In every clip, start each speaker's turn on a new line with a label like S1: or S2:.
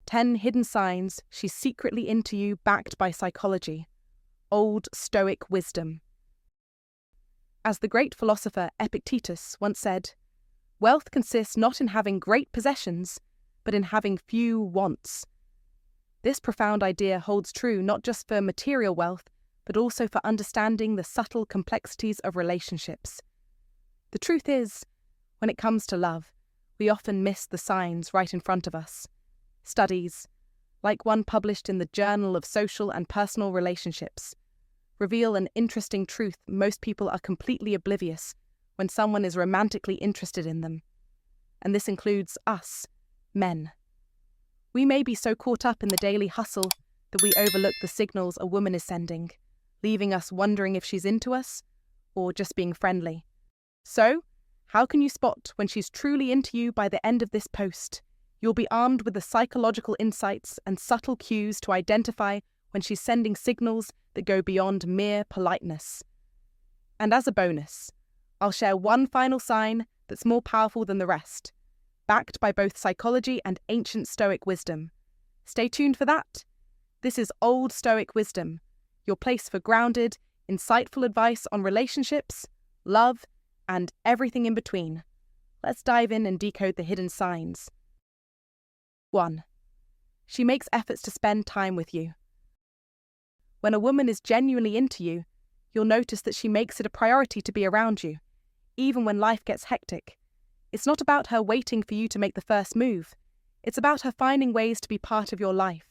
S1: 10 hidden signs she's secretly into you, backed by psychology. Old Stoic wisdom. As the great philosopher Epictetus once said, wealth consists not in having great possessions, but in having few wants. This profound idea holds true not just for material wealth, but also for understanding the subtle complexities of relationships. The truth is, when it comes to love, we often miss the signs right in front of us. Studies, like one published in the Journal of Social and Personal Relationships, reveal an interesting truth: most people are completely oblivious when someone is romantically interested in them. And this includes us, men. We may be so caught up in the daily hustle that we overlook the signals a woman is sending, leaving us wondering if she's into us or just being friendly. So, how can you spot when she's truly into you by the end of this post? You'll be armed with the psychological insights and subtle cues to identify when she's sending signals that go beyond mere politeness. And as a bonus, I'll share one final sign that's more powerful than the rest, backed by both psychology and ancient Stoic wisdom. Stay tuned for that. This is Old Stoic Wisdom, your place for grounded, insightful advice on relationships, love, and everything in between. Let's dive in and decode the hidden signs. 1. She makes efforts to spend time with you. When a woman is genuinely into you, you'll notice that she makes it a priority to be around you, even when life gets hectic. It's not about her waiting for you to make the first move. It's about her finding ways to be part of your life.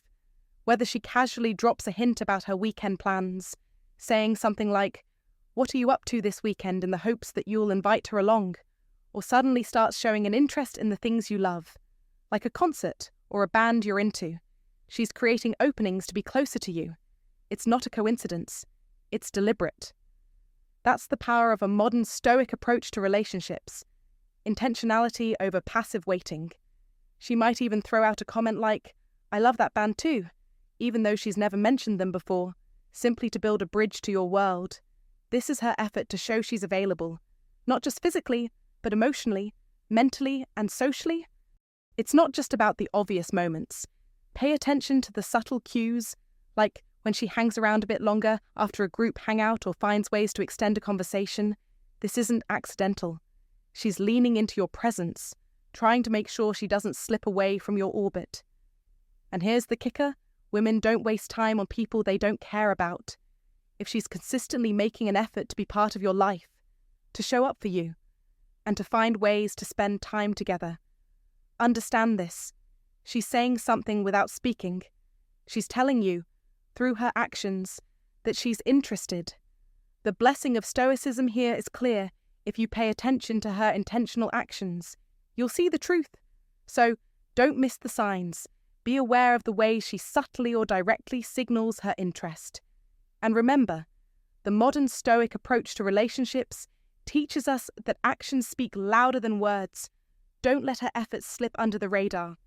S1: Whether she casually drops a hint about her weekend plans, saying something like, "What are you up to this weekend?" in the hopes that you'll invite her along, or suddenly starts showing an interest in the things you love, like a concert or a band you're into. She's creating openings to be closer to you. It's not a coincidence. It's deliberate. That's the power of a modern Stoic approach to relationships. Intentionality over passive waiting. She might even throw out a comment like, "I love that band too," even though she's never mentioned them before, simply to build a bridge to your world. This is her effort to show she's available, not just physically, but emotionally, mentally, and socially. It's not just about the obvious moments. Pay attention to the subtle cues, like when she hangs around a bit longer after a group hangout or finds ways to extend a conversation. This isn't accidental. She's leaning into your presence, trying to make sure she doesn't slip away from your orbit. And here's the kicker: women don't waste time on people they don't care about. If she's consistently making an effort to be part of your life, to show up for you, and to find ways to spend time together, understand this. She's saying something without speaking. She's telling you, through her actions, that she's interested. The blessing of Stoicism here is clear. If you pay attention to her intentional actions, you'll see the truth. So, don't miss the signs. Be aware of the way she subtly or directly signals her interest. And remember, the modern Stoic approach to relationships teaches us that actions speak louder than words. Don't let her efforts slip under the radar.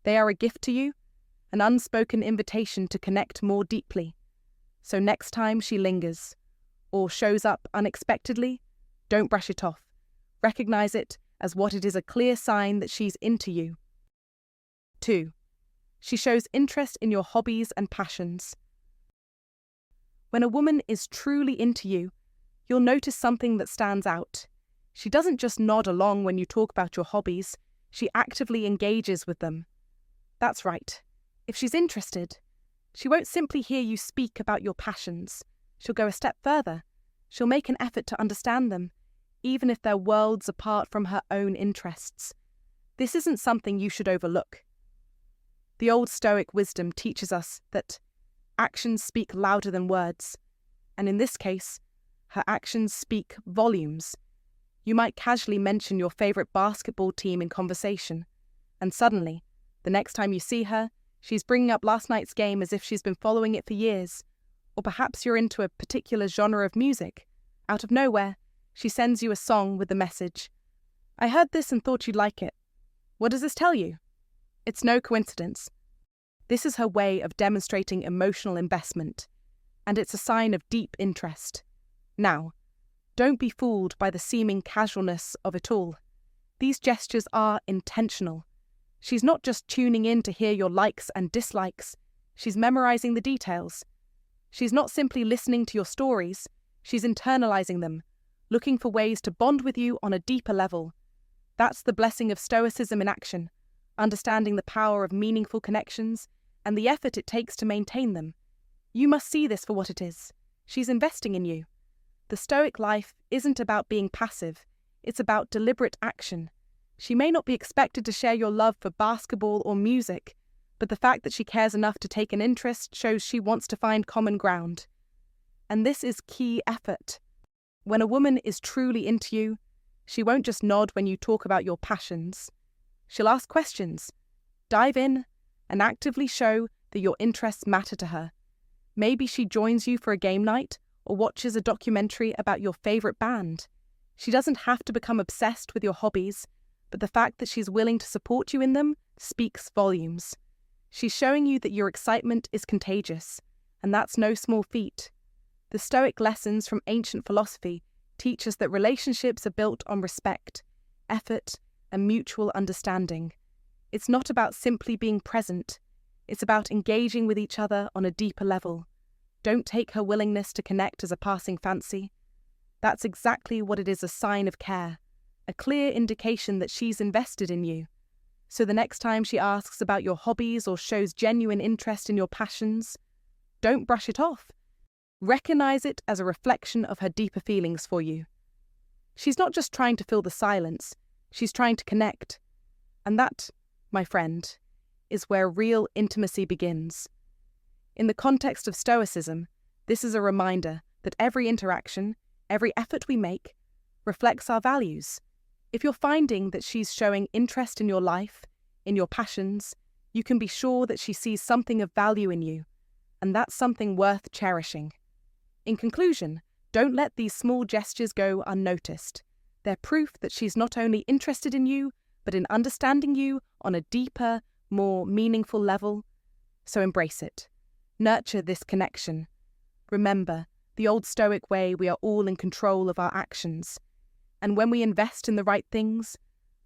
S1: They are a gift to you, an unspoken invitation to connect more deeply. So next time she lingers, or shows up unexpectedly, don't brush it off. Recognize it as what it is: a clear sign that she's into you. 2. She shows interest in your hobbies and passions. When a woman is truly into you, you'll notice something that stands out. She doesn't just nod along when you talk about your hobbies, she actively engages with them. That's right. If she's interested, she won't simply hear you speak about your passions. She'll go a step further. She'll make an effort to understand them, even if they're worlds apart from her own interests. This isn't something you should overlook. The old Stoic wisdom teaches us that actions speak louder than words, and in this case, her actions speak volumes. You might casually mention your favorite basketball team in conversation, and suddenly, the next time you see her, she's bringing up last night's game as if she's been following it for years. Or perhaps you're into a particular genre of music. Out of nowhere, she sends you a song with the message, "I heard this and thought you'd like it. What does this tell you?" It's no coincidence. This is her way of demonstrating emotional investment, and it's a sign of deep interest. Now, don't be fooled by the seeming casualness of it all. These gestures are intentional. She's not just tuning in to hear your likes and dislikes, she's memorizing the details. She's not simply listening to your stories, she's internalizing them, looking for ways to bond with you on a deeper level. That's the blessing of Stoicism in action, understanding the power of meaningful connections and the effort it takes to maintain them. You must see this for what it is. She's investing in you. The Stoic life isn't about being passive, it's about deliberate action. She may not be expected to share your love for basketball or music, but the fact that she cares enough to take an interest shows she wants to find common ground. And this is key effort. When a woman is truly into you, she won't just nod when you talk about your passions. She'll ask questions, dive in, and actively show that your interests matter to her. Maybe she joins you for a game night or watches a documentary about your favorite band. She doesn't have to become obsessed with your hobbies, but the fact that she's willing to support you in them speaks volumes. She's showing you that your excitement is contagious, and that's no small feat. The Stoic lessons from ancient philosophy teach us that relationships are built on respect, effort, and mutual understanding. It's not about simply being present, it's about engaging with each other on a deeper level. Don't take her willingness to connect as a passing fancy. That's exactly what it is, a sign of care, a clear indication that she's invested in you. So the next time she asks about your hobbies or shows genuine interest in your passions, don't brush it off. Recognize it as a reflection of her deeper feelings for you. She's not just trying to fill the silence, she's trying to connect. And that, my friend, is where real intimacy begins. In the context of Stoicism, this is a reminder that every interaction, every effort we make, reflects our values. If you're finding that she's showing interest in your life, in your passions, you can be sure that she sees something of value in you, and that's something worth cherishing. In conclusion, don't let these small gestures go unnoticed. They're proof that she's not only interested in you, but in understanding you on a deeper, more meaningful level. So embrace it. Nurture this connection. Remember, the old Stoic way, we are all in control of our actions. And when we invest in the right things,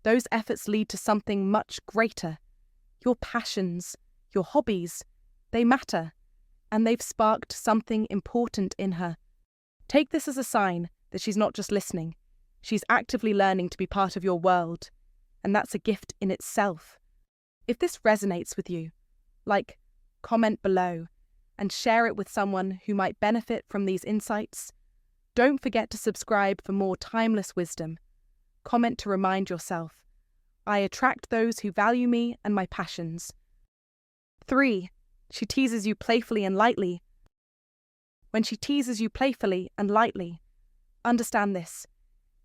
S1: those efforts lead to something much greater. Your passions, your hobbies, they matter, and they've sparked something important in her. Take this as a sign that she's not just listening, she's actively learning to be part of your world, and that's a gift in itself. If this resonates with you, comment below, and share it with someone who might benefit from these insights. Don't forget to subscribe for more timeless wisdom. Comment to remind yourself, I attract those who value me and my passions. 3. She teases you playfully and lightly. When she teases you playfully and lightly, understand this.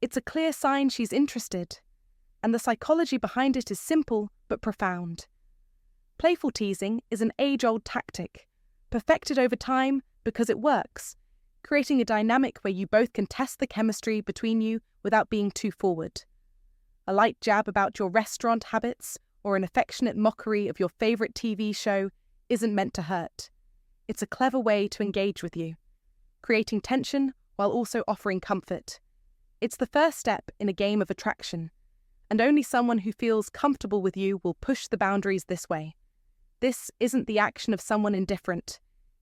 S1: It's a clear sign she's interested, and the psychology behind it is simple but profound. Playful teasing is an age-old tactic, perfected over time because it works, creating a dynamic where you both can test the chemistry between you without being too forward. A light jab about your restaurant habits or an affectionate mockery of your favourite TV show isn't meant to hurt. It's a clever way to engage with you, creating tension while also offering comfort. It's the first step in a game of attraction, and only someone who feels comfortable with you will push the boundaries this way. This isn't the action of someone indifferent.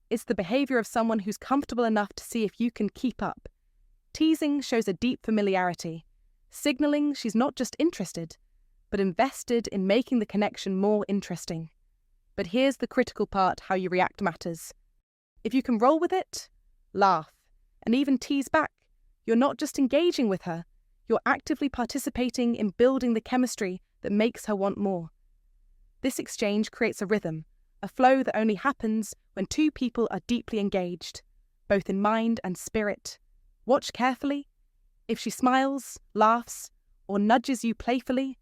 S1: It's the behaviour of someone who's comfortable enough to see if you can keep up. Teasing shows a deep familiarity, signalling she's not just interested, but invested in making the connection more interesting. But here's the critical part: how you react matters. If you can roll with it, laugh, and even tease back, you're not just engaging with her, you're actively participating in building the chemistry that makes her want more. This exchange creates a rhythm, a flow that only happens when two people are deeply engaged, both in mind and spirit. Watch carefully. If she smiles, laughs, or nudges you playfully,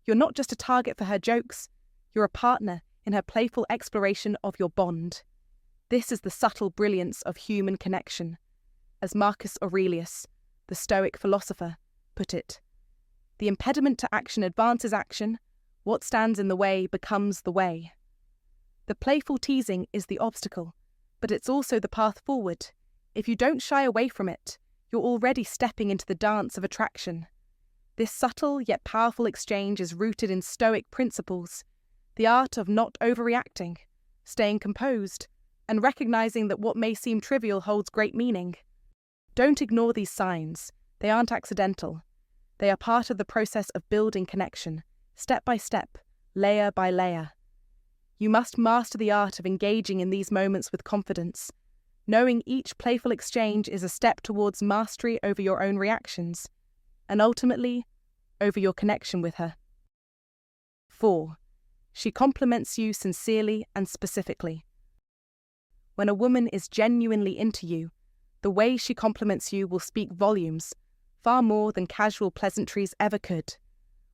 S1: you're not just a target for her jokes, you're a partner in her playful exploration of your bond. This is the subtle brilliance of human connection. As Marcus Aurelius, the Stoic philosopher, put it, the impediment to action advances action, what stands in the way becomes the way. The playful teasing is the obstacle, but it's also the path forward. If you don't shy away from it, you're already stepping into the dance of attraction. This subtle yet powerful exchange is rooted in Stoic principles, the art of not overreacting, staying composed, and recognizing that what may seem trivial holds great meaning. Don't ignore these signs. They aren't accidental. They are part of the process of building connection, step by step, layer by layer. You must master the art of engaging in these moments with confidence, knowing each playful exchange is a step towards mastery over your own reactions, and ultimately, over your connection with her. 4. She compliments you sincerely and specifically. When a woman is genuinely into you, the way she compliments you will speak volumes, far more than casual pleasantries ever could.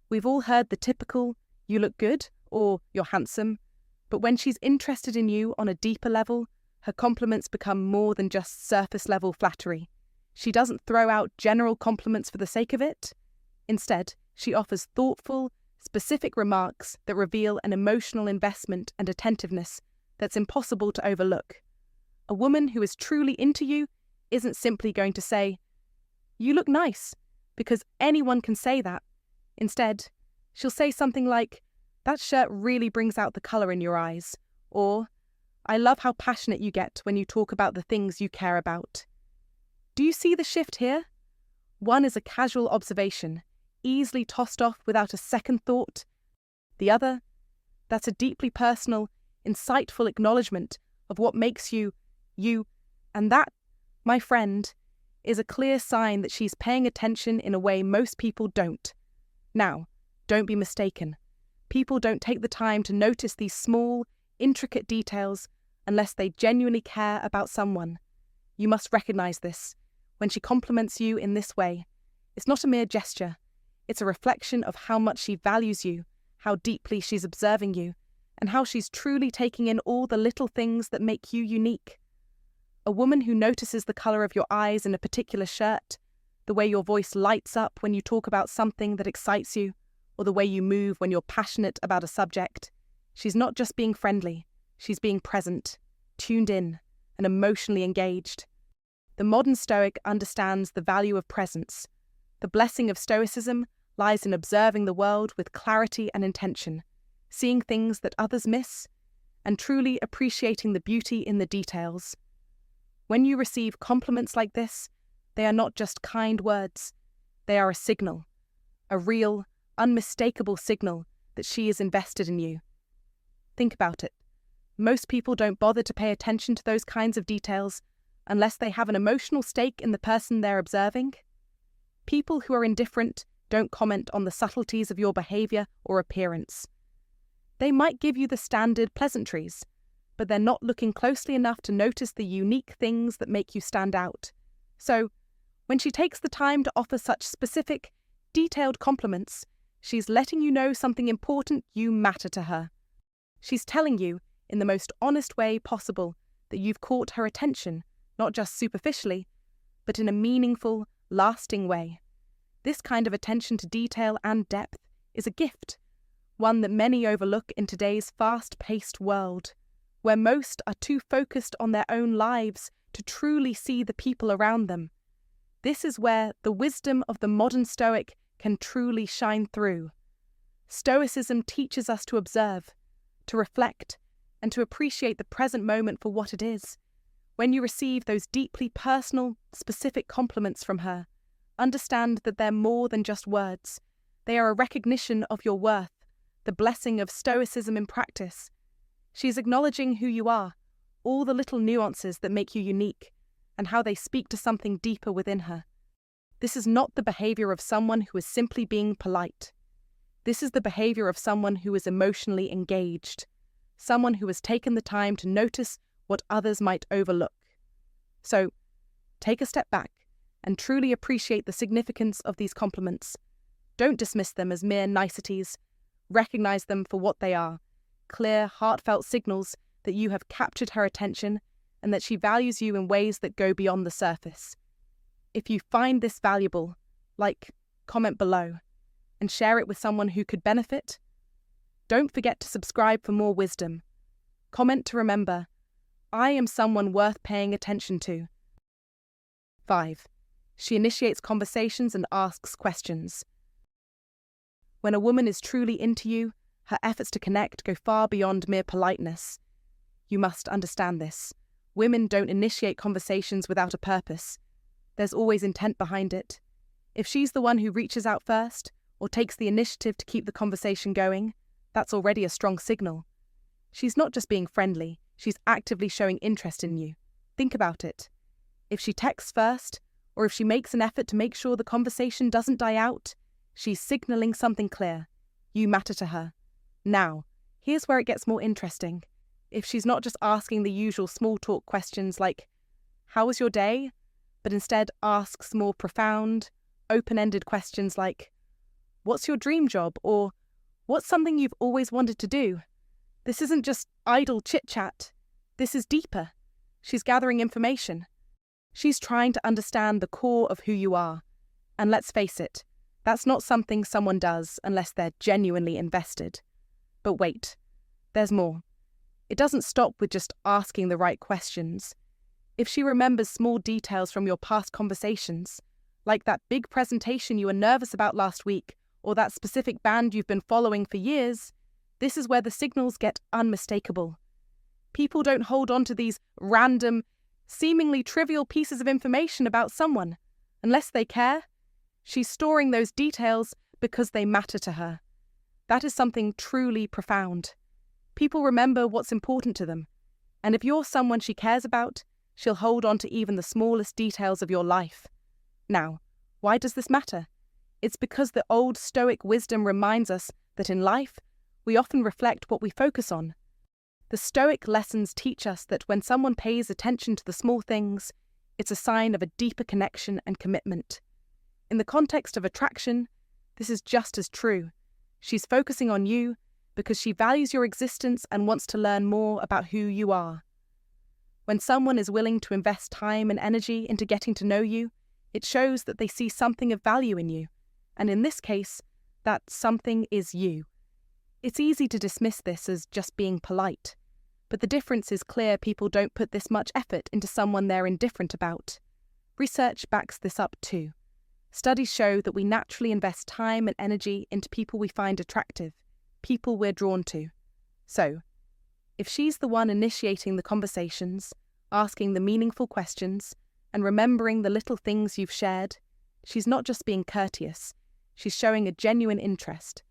S1: We've all heard the typical, "you look good," or "you're handsome," but when she's interested in you on a deeper level, her compliments become more than just surface-level flattery. She doesn't throw out general compliments for the sake of it. Instead, she offers thoughtful, specific remarks that reveal an emotional investment and attentiveness that's impossible to overlook. A woman who is truly into you isn't simply going to say, "You look nice," because anyone can say that. Instead, she'll say something like, "That shirt really brings out the colour in your eyes," or, "I love how passionate you get when you talk about the things you care about." Do you see the shift here? One is a casual observation, easily tossed off without a second thought. The other, that's a deeply personal, insightful acknowledgement of what makes you, you, and that, my friend, is a clear sign that she's paying attention in a way most people don't. Now, don't be mistaken. People don't take the time to notice these small, intricate details unless they genuinely care about someone. You must recognize this. When she compliments you in this way, it's not a mere gesture. It's a reflection of how much she values you, how deeply she's observing you, and how she's truly taking in all the little things that make you unique. A woman who notices the colour of your eyes in a particular shirt, the way your voice lights up when you talk about something that excites you, or the way you move when you're passionate about a subject, she's not just being friendly, she's being present, tuned in, and emotionally engaged. The modern Stoic understands the value of presence. The blessing of Stoicism lies in observing the world with clarity and intention, seeing things that others miss, and truly appreciating the beauty in the details. When you receive compliments like this, they are not just kind words. They are a signal, a real, unmistakable signal that she is invested in you. Think about it. Most people don't bother to pay attention to those kinds of details unless they have an emotional stake in the person they're observing. People who are indifferent don't comment on the subtleties of your behaviour or appearance. They might give you the standard pleasantries, but they're not looking closely enough to notice the unique things that make you stand out. So, when she takes the time to offer such specific, detailed compliments, she's letting you know something important: you matter to her. She's telling you, in the most honest way possible, that you've caught her attention, not just superficially, but in a meaningful, lasting way. This kind of attention to detail and depth is a gift, one that many overlook in today's fast-paced world, where most are too focused on their own lives to truly see the people around them. This is where the wisdom of the modern Stoic can truly shine through. Stoicism teaches us to observe, to reflect, and to appreciate the present moment for what it is. When you receive those deeply personal, specific compliments from her, understand that they're more than just words. They are a recognition of your worth, the blessing of Stoicism in practice. She is acknowledging who you are, all the little nuances that make you unique, and how they speak to something deeper within her. This is not the behaviour of someone who is simply being polite. This is the behaviour of someone who is emotionally engaged, someone who has taken the time to notice what others might overlook. So, take a step back and truly appreciate the significance of these compliments. Don't dismiss them as mere niceties. Recognise them for what they are: clear, heartfelt signals that you have captured her attention and that she values you in ways that go beyond the surface. If you find this valuable, comment below, and share it with someone who could benefit. Don't forget to subscribe for more wisdom. Comment to remember, I am someone worth paying attention to. 5. She initiates conversations and asks questions. When a woman is truly into you, her efforts to connect go far beyond mere politeness. You must understand this. Women don't initiate conversations without a purpose. There's always intent behind it. If she's the one who reaches out first, or takes the initiative to keep the conversation going, that's already a strong signal. She's not just being friendly, she's actively showing interest in you. Think about it. If she texts first, or if she makes an effort to make sure the conversation doesn't die out, she's signaling something clear. You matter to her. Now, here's where it gets more interesting. If she's not just asking the usual small talk questions like, "How was your day?" but instead asks more profound, open-ended questions like, "What's your dream job?" or "What's something you've always wanted to do?" This isn't just idle chit-chat. This is deeper. She's gathering information. She's trying to understand the core of who you are. And let's face it, that's not something someone does unless they're genuinely invested. But wait, there's more. It doesn't stop with just asking the right questions. If she remembers small details from your past conversations, like that big presentation you were nervous about last week, or that specific band you've been following for years, this is where the signals get unmistakable. People don't hold on to these random, seemingly trivial pieces of information about someone. Unless they care, she's storing those details because they matter to her. That is something truly profound. People remember what's important to them, and if you're someone she cares about, she'll hold on to even the smallest details of your life. Now, why does this matter? It's because the old Stoic wisdom reminds us that in life, we often reflect what we focus on. The Stoic lessons teach us that when someone pays attention to the small things, it's a sign of a deeper connection and commitment. In the context of attraction, this is just as true. She's focusing on you because she values your existence and wants to learn more about who you are. When someone is willing to invest time and energy into getting to know you, it shows that they see something of value in you. And in this case, that something is you. It's easy to dismiss this as just being polite, but the difference is clear. People don't put this much effort into someone they're indifferent about. Research backs this up too. Studies show that we naturally invest time and energy into people we find attractive, people we're drawn to. So, if she's the one initiating the conversations, asking the meaningful questions, and remembering the little things you've shared, she's not just being courteous, she's showing a genuine interest.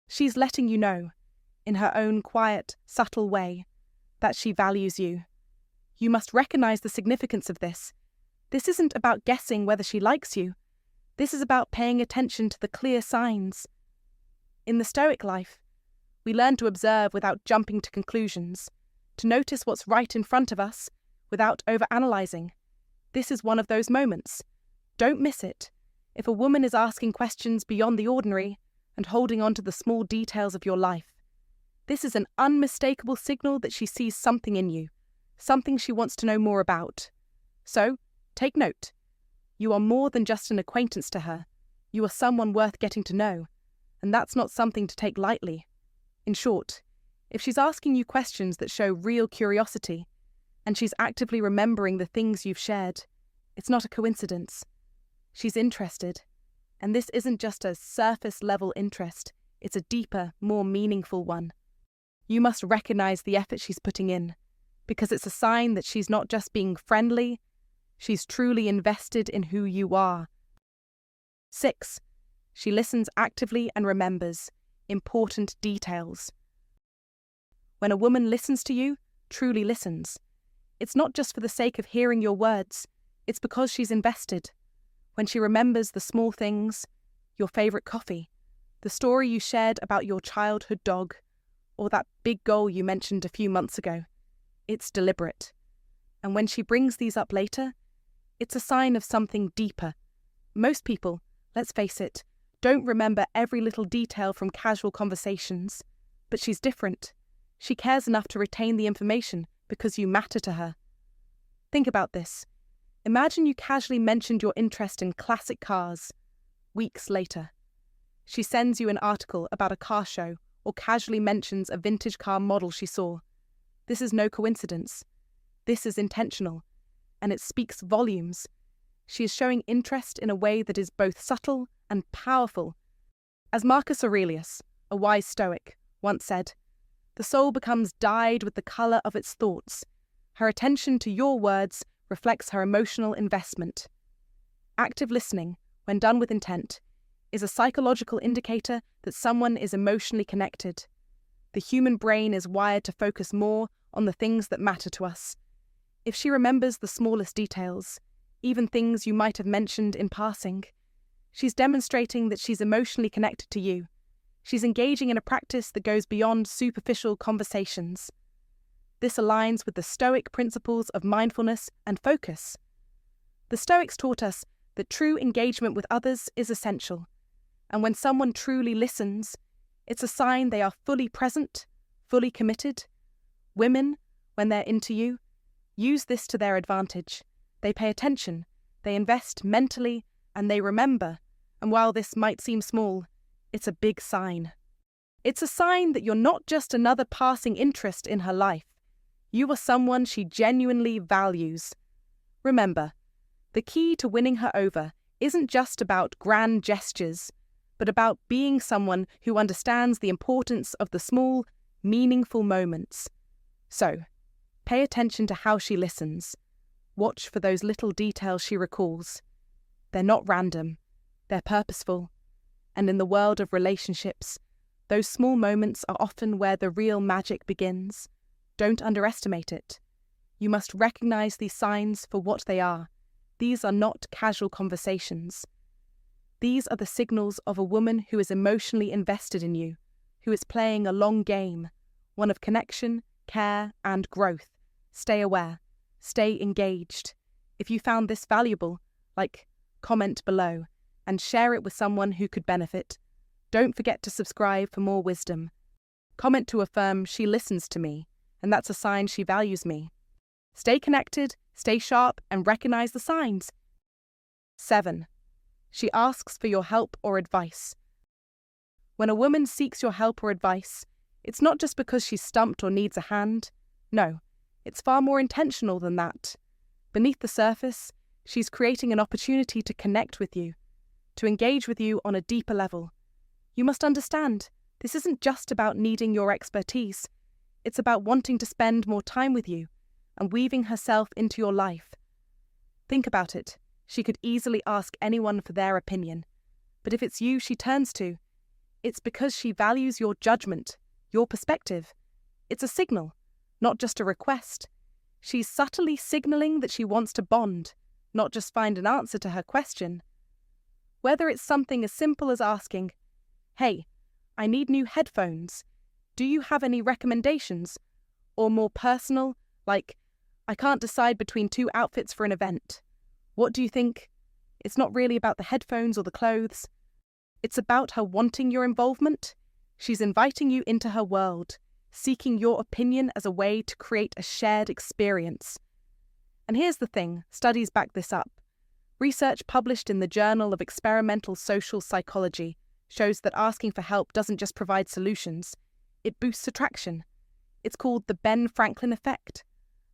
S1: She's letting you know, in her own quiet, subtle way, that she values you. You must recognize the significance of this. This isn't about guessing whether she likes you. This is about paying attention to the clear signs. In the Stoic life, we learn to observe without jumping to conclusions, to notice what's right in front of us without overanalyzing. This is one of those moments. Don't miss it. If a woman is asking questions beyond the ordinary and holding on to the small details of your life, this is an unmistakable signal that she sees something in you, something she wants to know more about. So, take note. You are more than just an acquaintance to her. You are someone worth getting to know, and that's not something to take lightly. In short, if she's asking you questions that show real curiosity, and she's actively remembering the things you've shared, it's not a coincidence. She's interested, and this isn't just a surface-level interest, it's a deeper, more meaningful one. You must recognize the effort she's putting in, because it's a sign that she's not just being friendly, she's truly invested in who you are. 6. She listens actively and remembers important details. When a woman listens to you, truly listens, it's not just for the sake of hearing your words, it's because she's invested. When she remembers the small things, your favorite coffee, the story you shared about your childhood dog, or that big goal you mentioned a few months ago, it's deliberate. And when she brings these up later, it's a sign of something deeper. Most people, let's face it, don't remember every little detail from casual conversations, but she's different. She cares enough to retain the information because you matter to her. Think about this. Imagine you casually mentioned your interest in classic cars. Weeks later, she sends you an article about a car show or casually mentions a vintage car model she saw. This is no coincidence. This is intentional, and it speaks volumes. She is showing interest in a way that is both subtle and powerful. As Marcus Aurelius, a wise Stoic, once said, "The soul becomes dyed with the colour of its thoughts. Her attention to your words reflects her emotional investment." Active listening, when done with intent, is a psychological indicator that someone is emotionally connected. The human brain is wired to focus more on the things that matter to us. If she remembers the smallest details, even things you might have mentioned in passing, she's demonstrating that she's emotionally connected to you. She's engaging in a practice that goes beyond superficial conversations. This aligns with the Stoic principles of mindfulness and focus. The Stoics taught us that true engagement with others is essential, and when someone truly listens, it's a sign they are fully present, fully committed. Women, when they're into you, use this to their advantage. They pay attention, they invest mentally, and they remember. And while this might seem small, it's a big sign. It's a sign that you're not just another passing interest in her life. You are someone she genuinely values. Remember, the key to winning her over isn't just about grand gestures, but about being someone who understands the importance of the small, meaningful moments. So, pay attention to how she listens. Watch for those little details she recalls. They're not random, they're purposeful. And in the world of relationships, those small moments are often where the real magic begins. Don't underestimate it. You must recognize these signs for what they are. These are not casual conversations. These are the signals of a woman who is emotionally invested in you, who is playing a long game, one of connection, care, and growth. Stay aware. Stay engaged. If you found this valuable, comment below and share it with someone who could benefit. Don't forget to subscribe for more wisdom. Comment to affirm she listens to me, and that's a sign she values me. Stay connected, stay sharp, and recognize the signs. 7. She asks for your help or advice. When a woman seeks your help or advice, it's not just because she's stumped or needs a hand. No, it's far more intentional than that. Beneath the surface, she's creating an opportunity to connect with you, to engage with you on a deeper level. You must understand, this isn't just about needing your expertise. It's about wanting to spend more time with you and weaving herself into your life. Think about it. She could easily ask anyone for their opinion. But if it's you she turns to, it's because she values your judgment, your perspective. It's a signal, not just a request. She's subtly signaling that she wants to bond, not just find an answer to her question. Whether it's something as simple as asking, "Hey, I need new headphones. Do you have any recommendations?" Or more personal, like, "I can't decide between 2 outfits for an event. What do you think?" It's not really about the headphones or the clothes. It's about her wanting your involvement. She's inviting you into her world, seeking your opinion as a way to create a shared experience. And here's the thing, studies back this up. Research published in the Journal of Experimental Social Psychology shows that asking for help doesn't just provide solutions, it boosts attraction. It's called the Ben Franklin effect,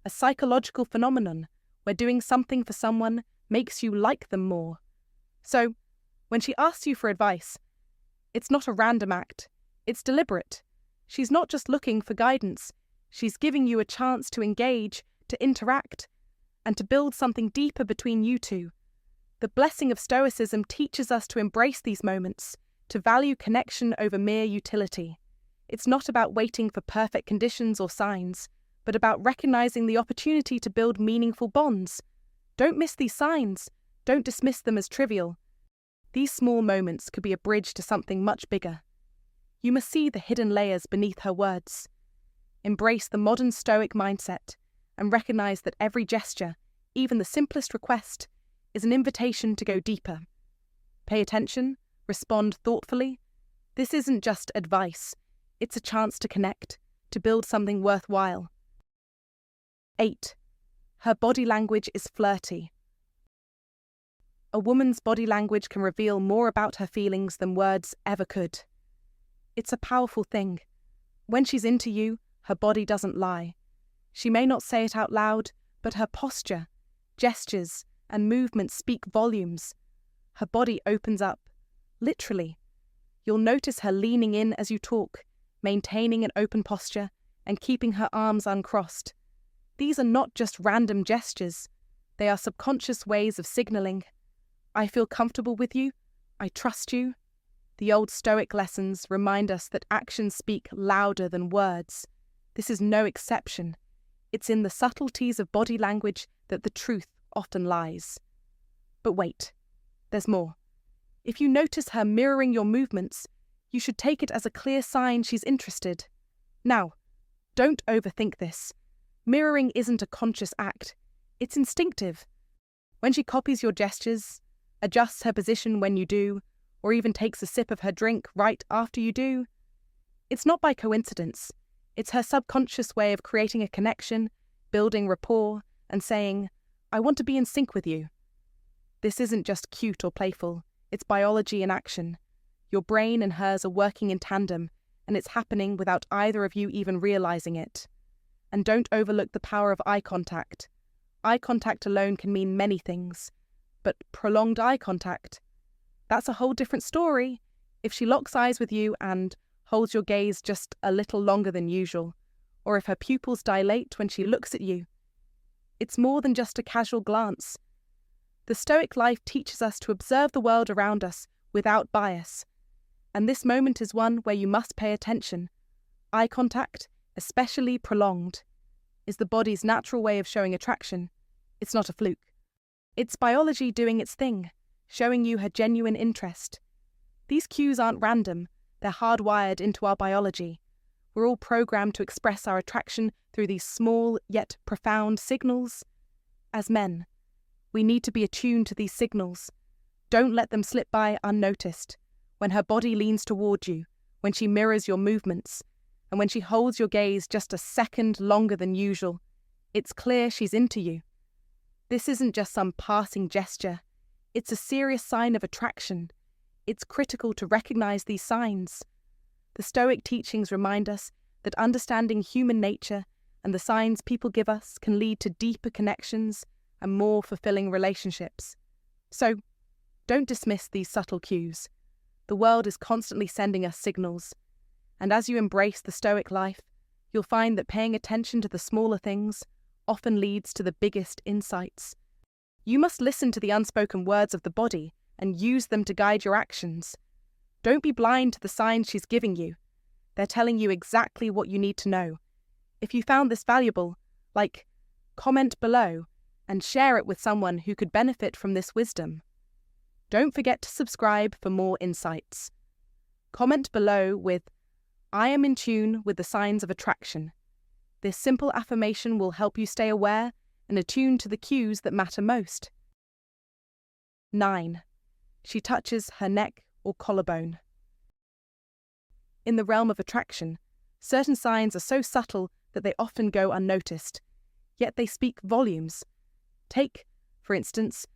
S1: a psychological phenomenon where doing something for someone makes you like them more. So, when she asks you for advice, it's not a random act, it's deliberate. She's not just looking for guidance, she's giving you a chance to engage, to interact, and to build something deeper between you two. The blessing of Stoicism teaches us to embrace these moments, to value connection over mere utility. It's not about waiting for perfect conditions or signs, but about recognizing the opportunity to build meaningful bonds. Don't miss these signs. Don't dismiss them as trivial. These small moments could be a bridge to something much bigger. You must see the hidden layers beneath her words. Embrace the modern Stoic mindset and recognize that every gesture, even the simplest request, is an invitation to go deeper. Pay attention, respond thoughtfully. This isn't just advice, it's a chance to connect, to build something worthwhile. 8. Her body language is flirty. A woman's body language can reveal more about her feelings than words ever could. It's a powerful thing. When she's into you, her body doesn't lie. She may not say it out loud, but her posture, gestures, and movements speak volumes. Her body opens up, literally. You'll notice her leaning in as you talk, maintaining an open posture, and keeping her arms uncrossed. These are not just random gestures. They are subconscious ways of signaling, I feel comfortable with you, I trust you. The old Stoic lessons remind us that actions speak louder than words. This is no exception. It's in the subtleties of body language that the truth often lies. But wait, there's more. If you notice her mirroring your movements, you should take it as a clear sign she's interested. Now, don't overthink this. Mirroring isn't a conscious act. It's instinctive. When she copies your gestures, adjusts her position when you do, or even takes a sip of her drink right after you do, it's not by coincidence. It's her subconscious way of creating a connection, building rapport, and saying, I want to be in sync with you. This isn't just cute or playful. It's biology in action. Your brain and hers are working in tandem, and it's happening without either of you even realizing it. And don't overlook the power of eye contact. Eye contact alone can mean many things, but prolonged eye contact, that's a whole different story. If she locks eyes with you and holds your gaze just a little longer than usual, or if her pupils dilate when she looks at you, it's more than just a casual glance. The Stoic life teaches us to observe the world around us without bias, and this moment is one where you must pay attention. Eye contact, especially prolonged, is the body's natural way of showing attraction. It's not a fluke. It's biology doing its thing, showing you her genuine interest. These cues aren't random, they're hardwired into our biology. We're all programmed to express our attraction through these small yet profound signals. As men, we need to be attuned to these signals. Don't let them slip by unnoticed. When her body leans toward you, when she mirrors your movements, and when she holds your gaze just a second longer than usual, it's clear she's into you. This isn't just some passing gesture. It's a serious sign of attraction. It's critical to recognize these signs. The Stoic teachings remind us that understanding human nature and the signs people give us can lead to deeper connections and more fulfilling relationships. So, don't dismiss these subtle cues. The world is constantly sending us signals. And as you embrace the Stoic life, you'll find that paying attention to the smaller things often leads to the biggest insights. You must listen to the unspoken words of the body and use them to guide your actions. Don't be blind to the signs she's giving you. They're telling you exactly what you need to know. If you found this valuable, comment below and share it with someone who could benefit from this wisdom. Don't forget to subscribe for more insights. Comment below with, I am in tune with the signs of attraction. This simple affirmation will help you stay aware and attuned to the cues that matter most. 9. She touches her neck or collarbone. In the realm of attraction, certain signs are so subtle that they often go unnoticed, yet they speak volumes. Take, for instance,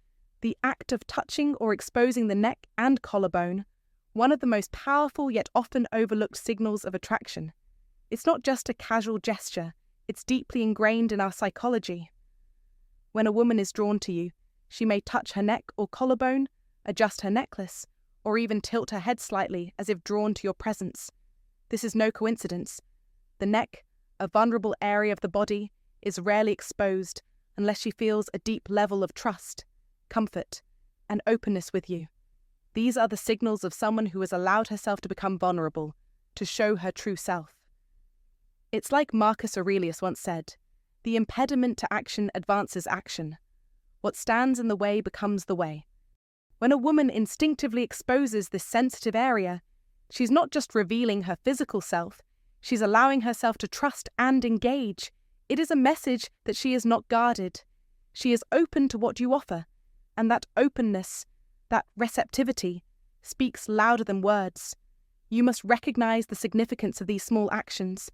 S1: the act of touching or exposing the neck and collarbone, one of the most powerful yet often overlooked signals of attraction. It's not just a casual gesture, it's deeply ingrained in our psychology. When a woman is drawn to you, she may touch her neck or collarbone, adjust her necklace, or even tilt her head slightly as if drawn to your presence. This is no coincidence. The neck, a vulnerable area of the body, is rarely exposed unless she feels a deep level of trust, comfort, and openness with you. These are the signals of someone who has allowed herself to become vulnerable, to show her true self. It's like Marcus Aurelius once said, the impediment to action advances action. What stands in the way becomes the way. When a woman instinctively exposes this sensitive area, she's not just revealing her physical self, she's allowing herself to trust and engage. It is a message that she is not guarded. She is open to what you offer, and that openness, that receptivity, speaks louder than words. You must recognize the significance of these small actions.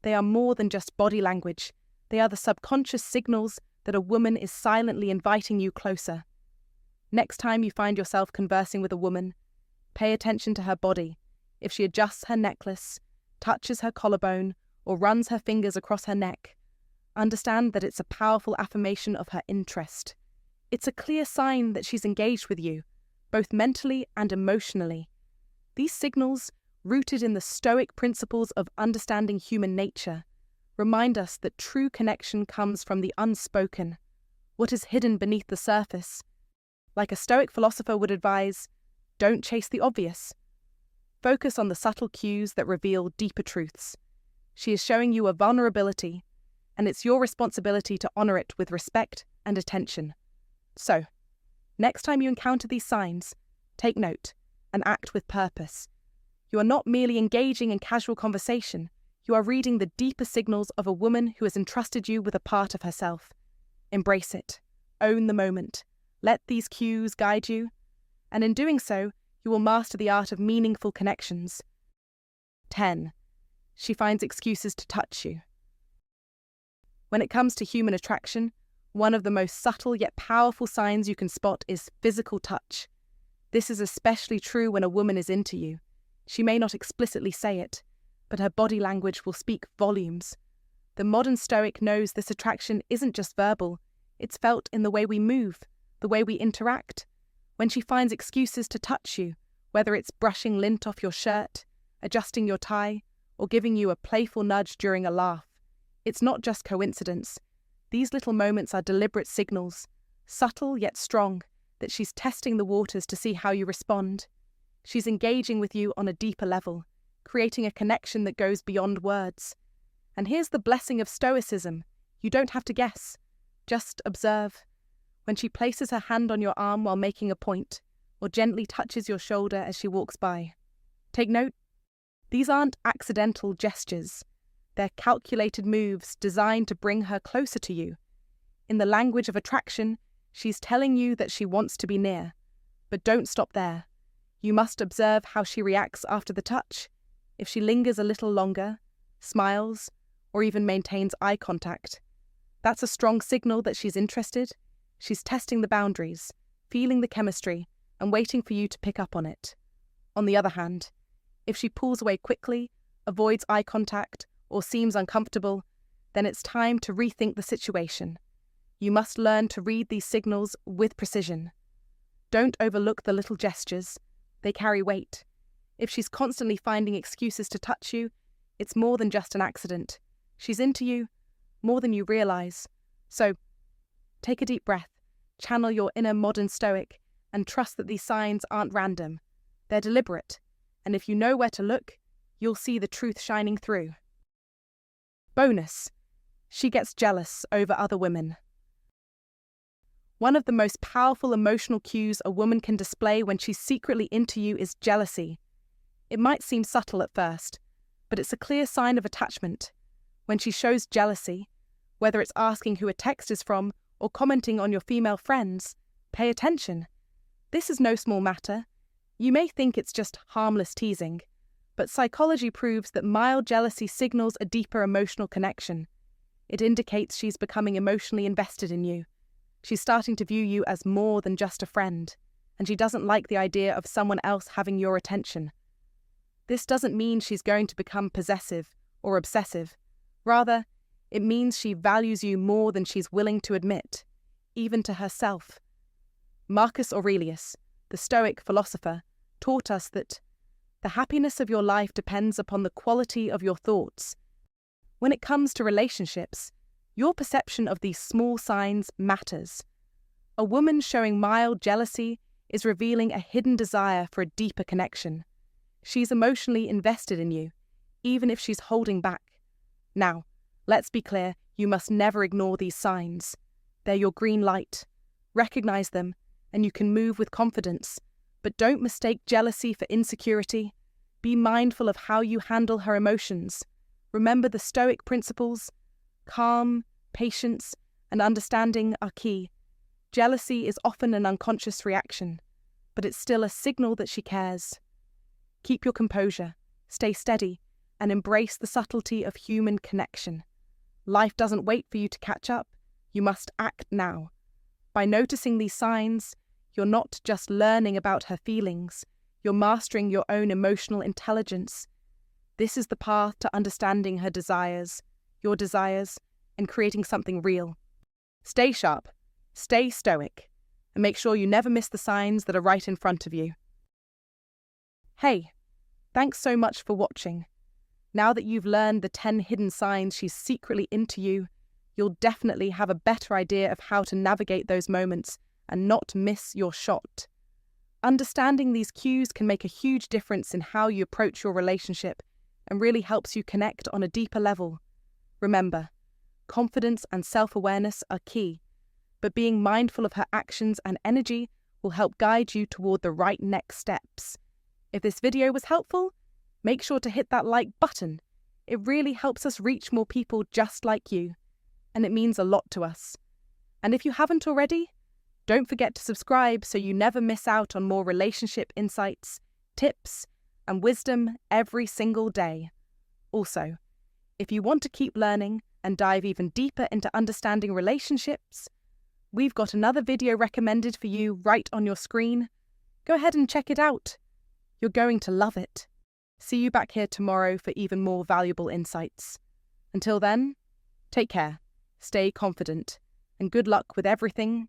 S1: They are more than just body language. They are the subconscious signals that a woman is silently inviting you closer. Next time you find yourself conversing with a woman, pay attention to her body. If she adjusts her necklace, touches her collarbone, or runs her fingers across her neck, understand that it's a powerful affirmation of her interest. It's a clear sign that she's engaged with you, both mentally and emotionally. These signals, rooted in the Stoic principles of understanding human nature, remind us that true connection comes from the unspoken, what is hidden beneath the surface. Like a Stoic philosopher would advise, don't chase the obvious. Focus on the subtle cues that reveal deeper truths. She is showing you a vulnerability, and it's your responsibility to honor it with respect and attention. So, next time you encounter these signs, take note and act with purpose. You are not merely engaging in casual conversation, you are reading the deeper signals of a woman who has entrusted you with a part of herself. Embrace it. Own the moment. Let these cues guide you. And in doing so, you will master the art of meaningful connections. 10. She finds excuses to touch you. When it comes to human attraction, one of the most subtle yet powerful signs you can spot is physical touch. This is especially true when a woman is into you. She may not explicitly say it, but her body language will speak volumes. The modern Stoic knows this attraction isn't just verbal, it's felt in the way we move, the way we interact. When she finds excuses to touch you, whether it's brushing lint off your shirt, adjusting your tie, or giving you a playful nudge during a laugh, it's not just coincidence. These little moments are deliberate signals, subtle yet strong, that she's testing the waters to see how you respond. She's engaging with you on a deeper level, creating a connection that goes beyond words. And here's the blessing of Stoicism. You don't have to guess. Just observe. When she places her hand on your arm while making a point, or gently touches your shoulder as she walks by, take note. These aren't accidental gestures. They're calculated moves designed to bring her closer to you. In the language of attraction, she's telling you that she wants to be near. But don't stop there. You must observe how she reacts after the touch. If she lingers a little longer, smiles, or even maintains eye contact, that's a strong signal that she's interested. She's testing the boundaries, feeling the chemistry, and waiting for you to pick up on it. On the other hand, if she pulls away quickly, avoids eye contact, or seems uncomfortable, then it's time to rethink the situation. You must learn to read these signals with precision. Don't overlook the little gestures. They carry weight. If she's constantly finding excuses to touch you, it's more than just an accident. She's into you, more than you realize. So, take a deep breath, channel your inner modern Stoic, and trust that these signs aren't random. They're deliberate, and if you know where to look, you'll see the truth shining through. Bonus: she gets jealous over other women. One of the most powerful emotional cues a woman can display when she's secretly into you is jealousy. It might seem subtle at first, but it's a clear sign of attachment. When she shows jealousy, whether it's asking who a text is from or commenting on your female friends, pay attention. This is no small matter. You may think it's just harmless teasing, but psychology proves that mild jealousy signals a deeper emotional connection. It indicates she's becoming emotionally invested in you. She's starting to view you as more than just a friend, and she doesn't like the idea of someone else having your attention. This doesn't mean she's going to become possessive or obsessive. Rather, it means she values you more than she's willing to admit, even to herself. Marcus Aurelius, the Stoic philosopher, taught us that the happiness of your life depends upon the quality of your thoughts. When it comes to relationships, your perception of these small signs matters. A woman showing mild jealousy is revealing a hidden desire for a deeper connection. She's emotionally invested in you, even if she's holding back. Now, let's be clear, you must never ignore these signs. They're your green light. Recognize them, and you can move with confidence. But don't mistake jealousy for insecurity. Be mindful of how you handle her emotions. Remember the Stoic principles. Calm, patience, and understanding are key. Jealousy is often an unconscious reaction, but it's still a signal that she cares. Keep your composure, stay steady, and embrace the subtlety of human connection. Life doesn't wait for you to catch up. You must act now. By noticing these signs, you're not just learning about her feelings, you're mastering your own emotional intelligence. This is the path to understanding her desires, your desires, and creating something real. Stay sharp, stay stoic, and make sure you never miss the signs that are right in front of you. Hey, Thanks so much for watching. Now that you've learned the 10 hidden signs she's secretly into you, you'll definitely have a better idea of how to navigate those moments and not miss your shot. Understanding these cues can make a huge difference in how you approach your relationship and really helps you connect on a deeper level. Remember, confidence and self-awareness are key, but being mindful of her actions and energy will help guide you toward the right next steps. If this video was helpful, make sure to hit that like button. It really helps us reach more people just like you, and it means a lot to us. And if you haven't already, don't forget to subscribe so you never miss out on more relationship insights, tips, and wisdom every single day. Also, if you want to keep learning and dive even deeper into understanding relationships, we've got another video recommended for you right on your screen. Go ahead and check it out. You're going to love it. See you back here tomorrow for even more valuable insights. Until then, take care, stay confident, and good luck with everything.